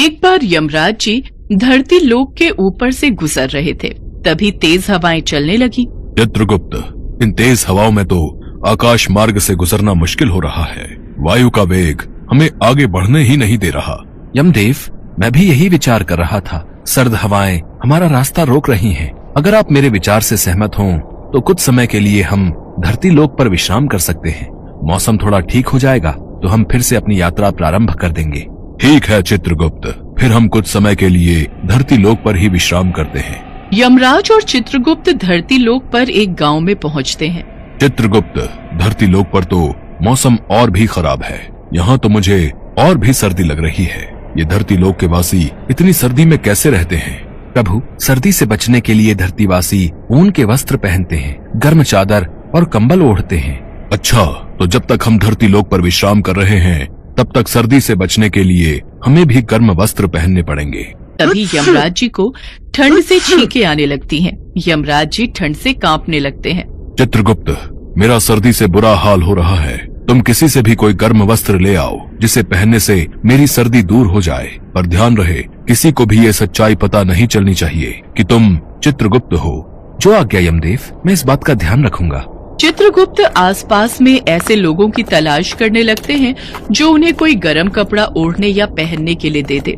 एक बार यमराज जी धरती लोक के ऊपर से गुजर रहे थे, तभी तेज हवाएं चलने लगी। चित्रगुप्त, इन तेज हवाओं में तो आकाश मार्ग से गुजरना मुश्किल हो रहा है। वायु का वेग हमें आगे बढ़ने ही नहीं दे रहा। यमदेव, मैं भी यही विचार कर रहा था। सर्द हवाएं हमारा रास्ता रोक रही हैं। अगर आप मेरे विचार से सहमत हों तो कुछ समय के लिए हम धरती लोक पर विश्राम कर सकते हैं। मौसम थोड़ा ठीक हो जाएगा तो हम फिर से अपनी यात्रा प्रारंभ कर देंगे। ठीक है चित्रगुप्त, फिर हम कुछ समय के लिए धरती लोक पर ही विश्राम करते हैं। यमराज और चित्रगुप्त धरती लोक पर एक गांव में पहुंचते हैं। चित्रगुप्त, धरती लोक पर तो मौसम और भी खराब है। यहाँ तो मुझे और भी सर्दी लग रही है। ये धरती लोक के वासी इतनी सर्दी में कैसे रहते हैं? प्रभु, सर्दी से बचने के लिए धरतीवासी ऊन के वस्त्र पहनते हैं, गर्म चादर और कंबल ओढ़ते हैं। अच्छा, तो जब तक हम धरती लोक पर विश्राम कर रहे हैं तब तक सर्दी से बचने के लिए हमें भी गर्म वस्त्र पहनने पड़ेंगे। तभी यमराज जी को ठंड से छींकें आने लगती हैं। यमराज जी ठंड से कांपने लगते हैं। चित्रगुप्त, मेरा सर्दी से बुरा हाल हो रहा है। तुम किसी से भी कोई गर्म वस्त्र ले आओ जिसे पहनने से मेरी सर्दी दूर हो जाए। पर ध्यान रहे, किसी को भी ये सच्चाई पता नहीं चलनी चाहिए कि तुम चित्रगुप्त हो। जो आज्ञा यमदेव, मैं इस बात का ध्यान रखूंगा। चित्रगुप्त आसपास में ऐसे लोगों की तलाश करने लगते हैं जो उन्हें कोई गर्म कपड़ा ओढ़ने या पहनने के लिए दे दे,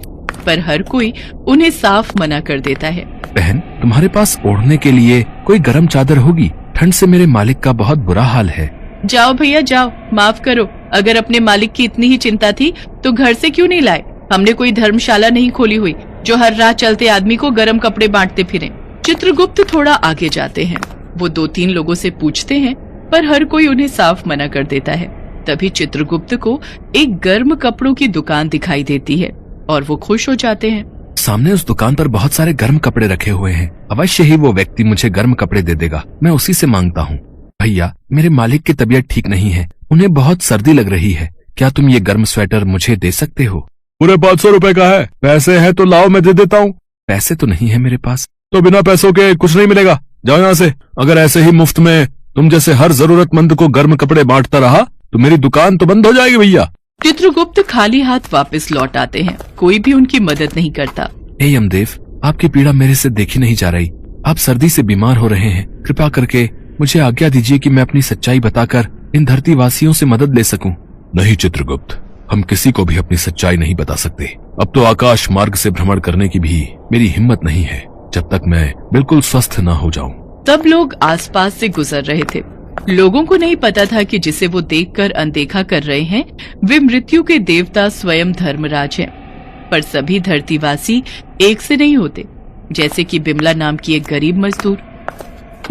पर हर कोई उन्हें साफ मना कर देता है। बहन, तुम्हारे पास ओढ़ने के लिए कोई गर्म चादर होगी? ठंड से मेरे मालिक का बहुत बुरा हाल है। जाओ भैया जाओ, माफ करो। अगर अपने मालिक की इतनी ही चिंता थी तो घर से क्यों नहीं लाए? हमने कोई धर्मशाला नहीं खोली हुई जो हर रात चलते आदमी को गर्म कपड़े बांटते फिरें। चित्रगुप्त थोड़ा आगे जाते हैं। वो 2-3 लोगों से पूछते हैं पर हर कोई उन्हें साफ मना कर देता है। तभी चित्रगुप्त को एक गर्म कपड़ों की दुकान दिखाई देती है और वो खुश हो जाते हैं। सामने उस दुकान पर बहुत सारे गर्म कपड़े रखे हुए हैं। अवश्य ही वो व्यक्ति मुझे गर्म कपड़े दे देगा। मैं उसी से मांगता हूँ। भैया, मेरे मालिक की तबीयत ठीक नहीं है, उन्हें बहुत सर्दी लग रही है। क्या तुम ये गर्म स्वेटर मुझे दे सकते हो? पूरे 500 रुपए का है। पैसे है तो लाओ, मैं दे देता हूँ। पैसे तो नहीं है मेरे पास। तो बिना पैसों के कुछ नहीं मिलेगा। जाओ यहाँ से। अगर ऐसे ही मुफ्त में तुम जैसे हर जरूरतमंद को गर्म कपड़े बांटता रहा तो मेरी दुकान तो बंद हो जाएगी भैया। चित्रगुप्त खाली हाथ वापस लौट आते हैं। कोई भी उनकी मदद नहीं करता। हे यमदेव, आपकी पीड़ा मेरे से देखी नहीं जा रही। आप सर्दी से बीमार हो रहे हैं। कृपा करके मुझे आज्ञा दीजिए कि मैं अपनी सच्चाई बताकर इन धरती वासियों से मदद ले सकूं। नहीं चित्रगुप्त, हम किसी को भी अपनी सच्चाई नहीं बता सकते। अब तो आकाश मार्ग से भ्रमण करने की भी मेरी हिम्मत नहीं है जब तक मैं बिल्कुल स्वस्थ न हो जाऊं। तब लोग आसपास से गुजर रहे थे। लोगों को नहीं पता था कि जिसे वो देखकर अनदेखा कर रहे हैं वे मृत्यु के देवता स्वयं धर्मराज हैं। पर सभी धरतीवासी एक से नहीं होते। जैसे कि बिमला नाम की एक गरीब मजदूर।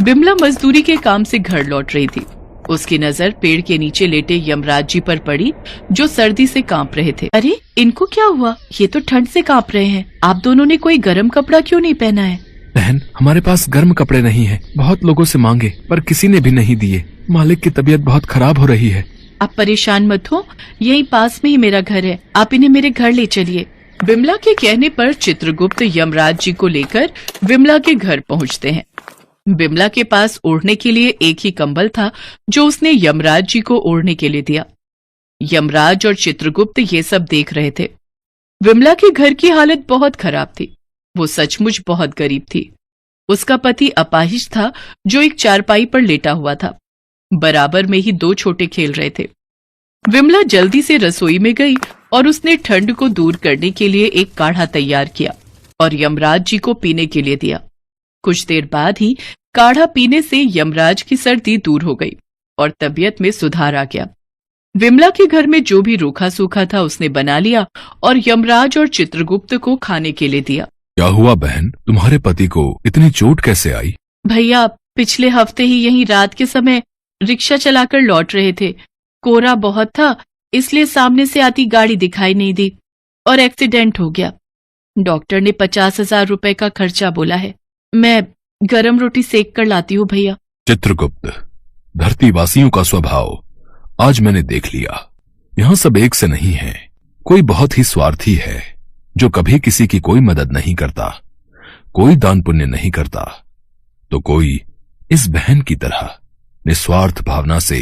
बिमला मजदूरी के काम से घर लौट रही थी। उसकी नजर पेड़ के नीचे लेटे यमराज जी पर पड़ी जो सर्दी से कांप रहे थे। अरे, इनको क्या हुआ? ये तो ठंड से कांप रहे हैं। आप दोनों ने कोई गर्म कपड़ा क्यों नहीं पहना है? बहन, हमारे पास गर्म कपड़े नहीं हैं। बहुत लोगों से मांगे पर किसी ने भी नहीं दिए। मालिक की तबीयत बहुत खराब हो रही है। आप परेशान मत हो, यहीं पास में ही मेरा घर है। आप इन्हें मेरे घर ले चलिए। बिमला के कहने पर चित्रगुप्त यमराज जी को लेकर बिमला के घर पहुंचते हैं। बिमला के पास ओढ़ने के लिए एक ही कंबल था जो उसने यमराज जी को ओढ़ने के लिए दिया। यमराज और चित्रगुप्त ये सब देख रहे थे। बिमला के घर की हालत बहुत खराब थी। वो सचमुच बहुत गरीब थी। उसका पति अपाहिज था जो एक चारपाई पर लेटा हुआ था। बराबर में ही 2 छोटे खेल रहे थे। विमला जल्दी से रसोई में गई और उसने ठंड को दूर करने के लिए एक काढ़ा तैयार किया और यमराज जी को पीने के लिए दिया। कुछ देर बाद ही काढ़ा पीने से यमराज की सर्दी दूर हो गई और तबीयत में सुधार आ गया। विमला के घर में जो भी रूखा सूखा था उसने बना लिया और यमराज और चित्रगुप्त को खाने के लिए दिया। क्या हुआ बहन, तुम्हारे पति को इतनी चोट कैसे आई? भैया, पिछले हफ्ते ही यहीं रात के समय रिक्शा चलाकर लौट रहे थे। कोहरा बहुत था इसलिए सामने से आती गाड़ी दिखाई नहीं दी और एक्सीडेंट हो गया। डॉक्टर ने 50,000 रुपए का खर्चा बोला है। मैं गरम रोटी सेक कर लाती हूँ भैया। चित्रगुप्त, धरतीवासियों का स्वभाव आज मैंने देख लिया। यहाँ सब एक से नहीं है। कोई बहुत ही स्वार्थी है जो कभी किसी की कोई मदद नहीं करता, कोई दान पुण्य नहीं करता, तो कोई इस बहन की तरह निस्वार्थ भावना से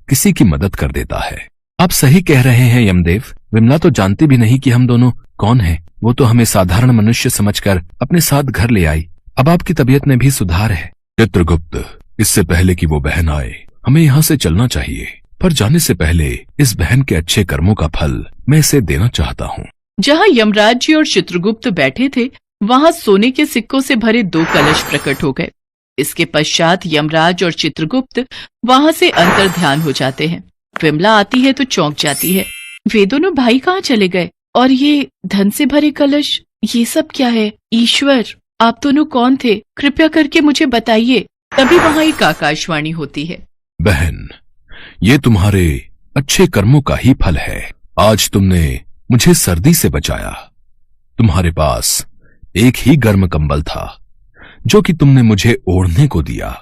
किसी की मदद कर देता है। आप सही कह रहे हैं यमदेव। विमला तो जानती भी नहीं कि हम दोनों कौन हैं। वो तो हमें साधारण मनुष्य समझकर अपने साथ घर ले आई। अब आपकी तबीयत में भी सुधार है। चित्रगुप्त, इससे पहले कि वो बहन आए हमें यहाँ से चलना चाहिए, पर जाने से पहले इस बहन के अच्छे कर्मों का फल मैं इसे देना चाहता हूँ। जहाँ यमराज जी और चित्रगुप्त बैठे थे वहाँ सोने के सिक्कों से भरे 2 कलश प्रकट हो गए। इसके पश्चात यमराज और चित्रगुप्त वहाँ से अंतर ध्यान हो जाते हैं। विमला आती है तो चौंक जाती है। वे दोनों भाई कहाँ चले गए? और ये धन से भरे कलश, ये सब क्या है? ईश्वर, आप दोनों कौन थे? कृपया करके मुझे बताइए। तभी वहाँ एक आकाशवाणी होती है। बहन, ये तुम्हारे अच्छे कर्मों का ही फल है। आज तुमने मुझे सर्दी से बचाया। तुम्हारे पास एक ही गर्म कंबल था जो कि तुमने मुझे ओढ़ने को दिया।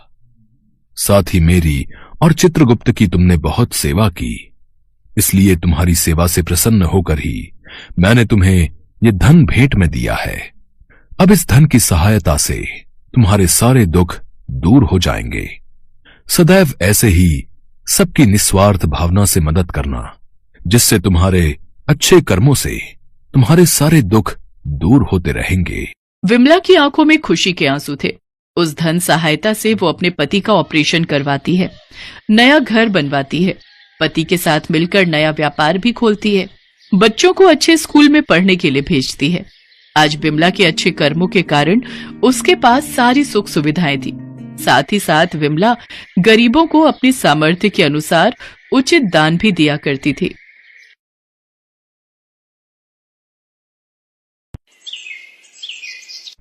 साथ ही मेरी और चित्रगुप्त की तुमने बहुत सेवा की, इसलिए तुम्हारी सेवा से प्रसन्न होकर ही मैंने तुम्हें ये धन भेंट में दिया है। अब इस धन की सहायता से तुम्हारे सारे दुख दूर हो जाएंगे। सदैव ऐसे ही सबकी निस्वार्थ भावना से मदद करना, जिससे तुम्हारे अच्छे कर्मों से तुम्हारे सारे दुख दूर होते रहेंगे। विमला की आंखों में खुशी के आंसू थे। उस धन सहायता से वो अपने पति का ऑपरेशन करवाती है, नया घर बनवाती है, पति के साथ मिलकर नया व्यापार भी खोलती है, बच्चों को अच्छे स्कूल में पढ़ने के लिए भेजती है। आज विमला के अच्छे कर्मों के कारण उसके पास सारी सुख सुविधाएं थी। साथ ही साथ विमला गरीबों को अपनी सामर्थ्य के अनुसार उचित दान भी दिया करती थी।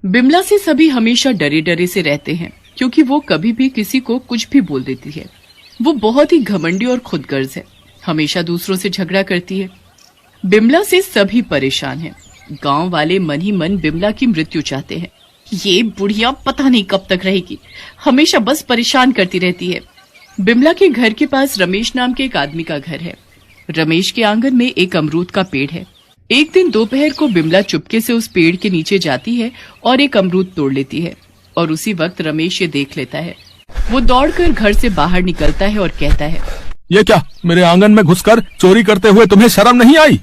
बिमला से सभी हमेशा डरे डरे से रहते हैं, क्योंकि वो कभी भी किसी को कुछ भी बोल देती है। वो बहुत ही घमंडी और खुदगर्ज है, हमेशा दूसरों से झगड़ा करती है। बिमला से सभी परेशान हैं। गांव वाले मन ही मन बिमला की मृत्यु चाहते हैं। ये बुढ़िया पता नहीं कब तक रहेगी, हमेशा बस परेशान करती रहती है। बिमला के घर के पास रमेश नाम के एक आदमी का घर है। रमेश के आंगन में एक अमरूद का पेड़ है। एक दिन दोपहर को बिमला चुपके से उस पेड़ के नीचे जाती है और एक अमरूद तोड़ लेती है, और उसी वक्त रमेश ये देख लेता है। वो दौड़कर घर से बाहर निकलता है और कहता है, ये क्या, मेरे आंगन में घुसकर चोरी करते हुए तुम्हें शर्म नहीं आई?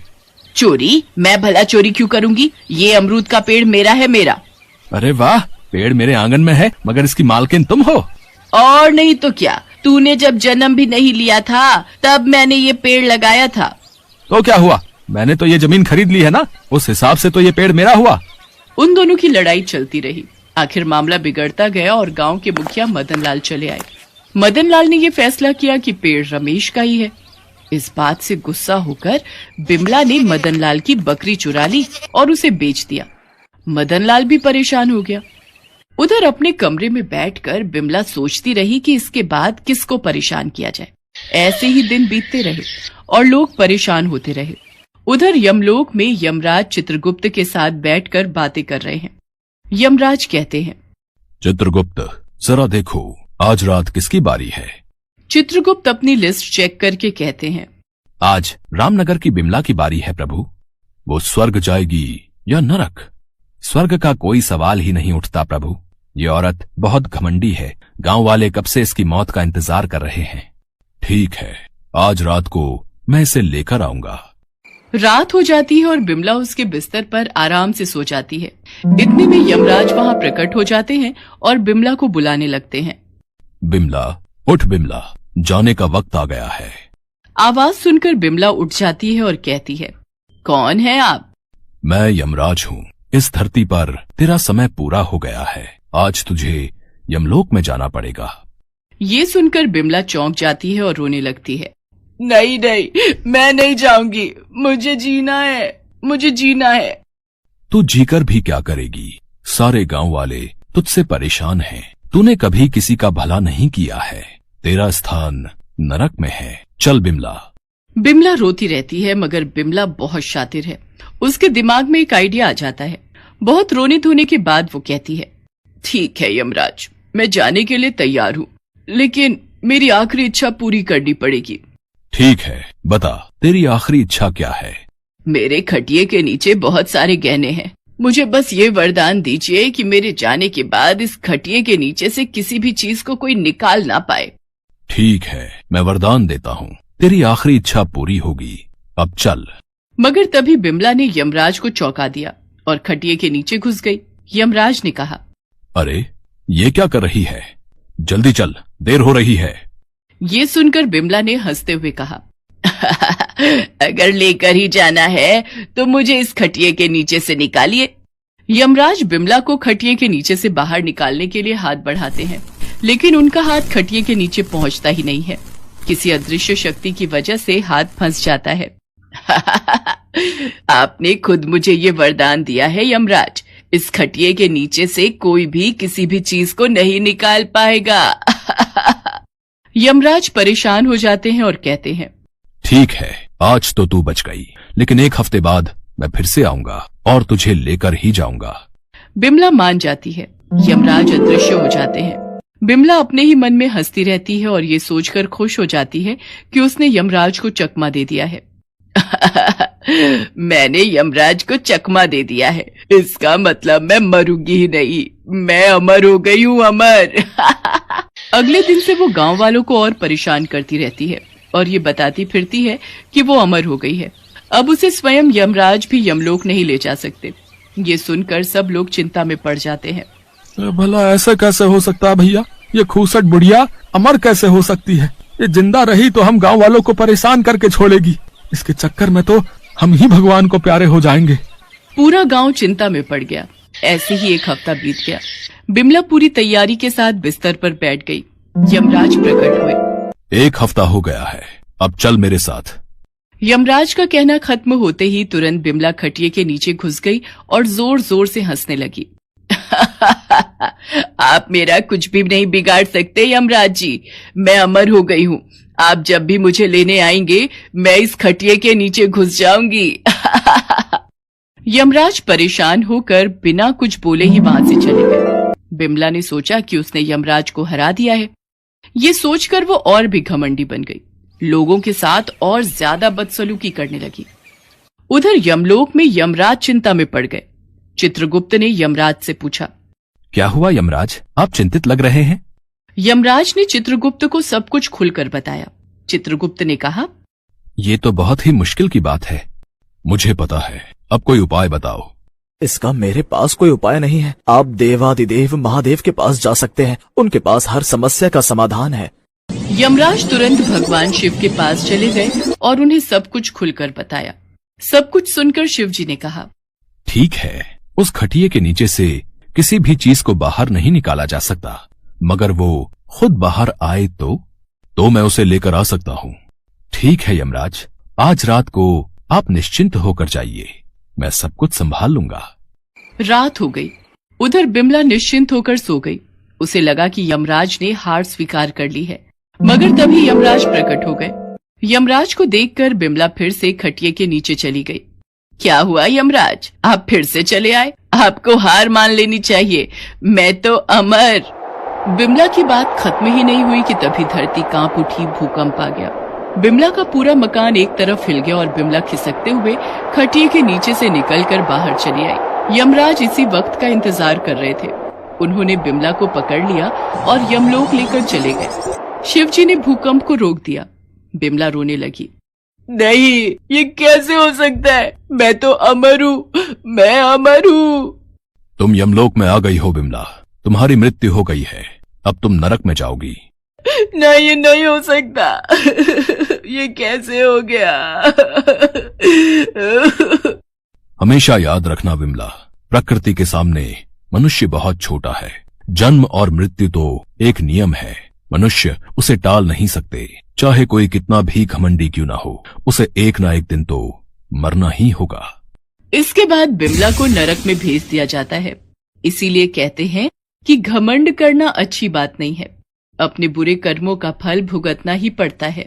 चोरी? मैं भला चोरी क्यों करूंगी? ये अमरूद का पेड़ मेरा है, मेरा। अरे वाह, पेड़ मेरे आंगन में है, मगर इसकी मालकिन तुम हो। और नहीं तो क्या, तूने जब जन्म भी नहीं लिया था तब मैंने ये पेड़ लगाया था। तो क्या हुआ, मैंने तो ये जमीन खरीद ली है ना, उस हिसाब से तो ये पेड़ मेरा हुआ। उन दोनों की लड़ाई चलती रही। आखिर मामला बिगड़ता गया और गांव के मुखिया मदन लाल चले आए। मदन लाल ने ये फैसला किया कि पेड़ रमेश का ही है। इस बात से गुस्सा होकर बिमला ने मदन लाल की बकरी चुरा ली और उसे बेच दिया। मदन लाल भी परेशान हो गया। उधर अपने कमरे में बैठकर बिमला सोचती रही कि इसके बाद किसको परेशान किया जाए। ऐसे ही दिन बीतते रहे और लोग परेशान होते रहे। उधर यमलोक में यमराज चित्रगुप्त के साथ बैठकर बातें कर रहे हैं। यमराज कहते हैं, चित्रगुप्त, जरा देखो आज रात किसकी बारी है? चित्रगुप्त अपनी लिस्ट चेक करके कहते हैं, आज रामनगर की बिमला की बारी है प्रभु। वो स्वर्ग जाएगी या नरक? स्वर्ग का कोई सवाल ही नहीं उठता प्रभु। ये औरत बहुत घमंडी है। गांव वाले कब से इसकी मौत का इंतजार कर रहे हैं। ठीक है, आज रात को मैं इसे लेकर आऊंगा। रात हो जाती है और बिमला उसके बिस्तर पर आराम से सो जाती है। इतने में यमराज वहां प्रकट हो जाते हैं और बिमला को बुलाने लगते हैं। बिमला, उठ बिमला, जाने का वक्त आ गया है। आवाज सुनकर बिमला उठ जाती है और कहती है, कौन है आप? मैं यमराज हूँ। इस धरती पर तेरा समय पूरा हो गया है। आज तुझे यमलोक में जाना पड़ेगा। ये सुनकर बिमला चौंक जाती है और रोने लगती है। नहीं नहीं, मैं नहीं जाऊंगी, मुझे जीना है, मुझे जीना है। तू जीकर भी क्या करेगी? सारे गांव वाले तुझसे परेशान हैं। तूने कभी किसी का भला नहीं किया है। तेरा स्थान नरक में है। चल बिमला। बिमला रोती रहती है, मगर बिमला बहुत शातिर है। उसके दिमाग में एक आइडिया आ जाता है। बहुत रोने धोने के बाद वो कहती है, ठीक है यमराज, मैं जाने के लिए तैयार हूँ, लेकिन मेरी आखिरी इच्छा पूरी करनी पड़ेगी। ठीक है, बता तेरी आखिरी इच्छा क्या है? मेरे खटिये के नीचे बहुत सारे गहने हैं। मुझे बस ये वरदान दीजिए कि मेरे जाने के बाद इस खटिये के नीचे से किसी भी चीज को कोई निकाल ना पाए। ठीक है, मैं वरदान देता हूँ। तेरी आखिरी इच्छा पूरी होगी। अब चल। मगर तभी बिमला ने यमराज को चौंका दिया और खटिये के नीचे घुस गई। यमराज ने कहा, अरे ये क्या कर रही है? जल्दी चल, देर हो रही है। ये सुनकर बिमला ने हंसते हुए कहा, अगर लेकर ही जाना है तो मुझे इस खटिये के नीचे से निकालिए। यमराज बिमला को खटिये के नीचे से बाहर निकालने के लिए हाथ बढ़ाते हैं, लेकिन उनका हाथ खटिये के नीचे पहुंचता ही नहीं है। किसी अदृश्य शक्ति की वजह से हाथ फंस जाता है। आपने खुद मुझे ये वरदान दिया है यमराज, इस खटिये के नीचे से कोई भी किसी भी चीज को नहीं निकाल पाएगा। यमराज परेशान हो जाते हैं और कहते हैं, ठीक है, आज तो तू बच गई, लेकिन 1 हफ्ते बाद मैं फिर से आऊंगा और तुझे लेकर ही जाऊंगा। बिमला मान जाती है। यमराज अदृश्य हो जाते हैं। बिमला अपने ही मन में हंसती रहती है और ये सोचकर खुश हो जाती है कि उसने यमराज को चकमा दे दिया है। मैंने यमराज को चकमा दे दिया है, इसका मतलब मैं मरूंगी ही नहीं, मैं अमर हो गई हूँ, अमर। अगले दिन से वो गांव वालों को और परेशान करती रहती है और ये बताती फिरती है कि वो अमर हो गई है। अब उसे स्वयं यमराज भी यमलोक नहीं ले जा सकते। ये सुनकर सब लोग चिंता में पड़ जाते हैं। भला ऐसा कैसे हो सकता है भैया? ये खूसट बुढ़िया अमर कैसे हो सकती है? ये जिंदा रही तो हम गांव वालों को परेशान करके छोड़ेगी। इसके चक्कर में तो हम ही भगवान को प्यारे हो जाएंगे। पूरा गांव चिंता में पड़ गया। ऐसे ही 1 हफ्ता बीत गया। बिमला पूरी तैयारी के साथ बिस्तर पर बैठ गई। यमराज प्रकट हुए। 1 हफ्ता हो गया है, अब चल मेरे साथ। यमराज का कहना खत्म होते ही तुरंत बिमला खटिये के नीचे घुस गई और जोर जोर से हंसने लगी। आप मेरा कुछ भी नहीं बिगाड़ सकते यमराज जी, मैं अमर हो गई हूँ। आप जब भी मुझे लेने आएंगे मैं इस खटिये के नीचे घुस जाऊंगी। यमराज परेशान होकर बिना कुछ बोले ही वहां से चले गए। बिमला ने सोचा कि उसने यमराज को हरा दिया है। ये सोचकर वो और भी घमंडी बन गई, लोगों के साथ और ज्यादा बदसलूकी करने लगी। उधर यमलोक में यमराज चिंता में पड़ गए। चित्रगुप्त ने यमराज से पूछा, क्या हुआ यमराज, आप चिंतित लग रहे हैं? यमराज ने चित्रगुप्त को सब कुछ खुलकर बताया। चित्रगुप्त ने कहा, ये तो बहुत ही मुश्किल की बात है। मुझे पता है, अब कोई उपाय बताओ। इसका मेरे पास कोई उपाय नहीं है। आप देवादिदेव महादेव के पास जा सकते हैं, उनके पास हर समस्या का समाधान है। यमराज तुरंत भगवान शिव के पास चले गए और उन्हें सब कुछ खुलकर बताया। सब कुछ सुनकर शिव जी ने कहा, ठीक है, उस खटिये के नीचे से किसी भी चीज को बाहर नहीं निकाला जा सकता, मगर वो खुद बाहर आए तो मैं उसे लेकर आ सकता हूँ। ठीक है यमराज, आज रात को आप निश्चिंत होकर जाइए, मैं सब कुछ संभाल लूंगा। रात हो गई। उधर बिमला निश्चिंत होकर सो गई। उसे लगा कि यमराज ने हार स्वीकार कर ली है, मगर तभी यमराज प्रकट हो गए। यमराज को देखकर बिमला फिर से खटिये के नीचे चली गई। क्या हुआ यमराज, आप फिर से चले आए? आपको हार मान लेनी चाहिए, मैं तो अमर। बिमला की बात खत्म ही नहीं हुई कि तभी धरती कांप उठी, भूकंप आ गया। बिमला का पूरा मकान एक तरफ हिल गया और बिमला खिसकते हुए खटिये के नीचे से निकलकर बाहर चली आई। यमराज इसी वक्त का इंतजार कर रहे थे। उन्होंने बिमला को पकड़ लिया और यमलोक लेकर चले गए। शिवजी ने भूकंप को रोक दिया। बिमला रोने लगी। नहीं, ये कैसे हो सकता है? मैं तो अमर हूँ, मैं अमर हूँ। तुम यमलोक में आ गई हो बिमला, तुम्हारी मृत्यु हो गई है, अब तुम नरक में जाओगी। नहीं, ये नहीं हो सकता। ये कैसे हो गया? हमेशा याद रखना विमला, प्रकृति के सामने मनुष्य बहुत छोटा है। जन्म और मृत्यु तो एक नियम है, मनुष्य उसे टाल नहीं सकते। चाहे कोई कितना भी घमंडी क्यों ना हो, उसे एक ना एक दिन तो मरना ही होगा। इसके बाद बिमला को नरक में भेज दिया जाता है। इसीलिए कहते हैं कि घमंड करना अच्छी बात नहीं है, अपने बुरे कर्मों का फल भुगतना ही पड़ता है।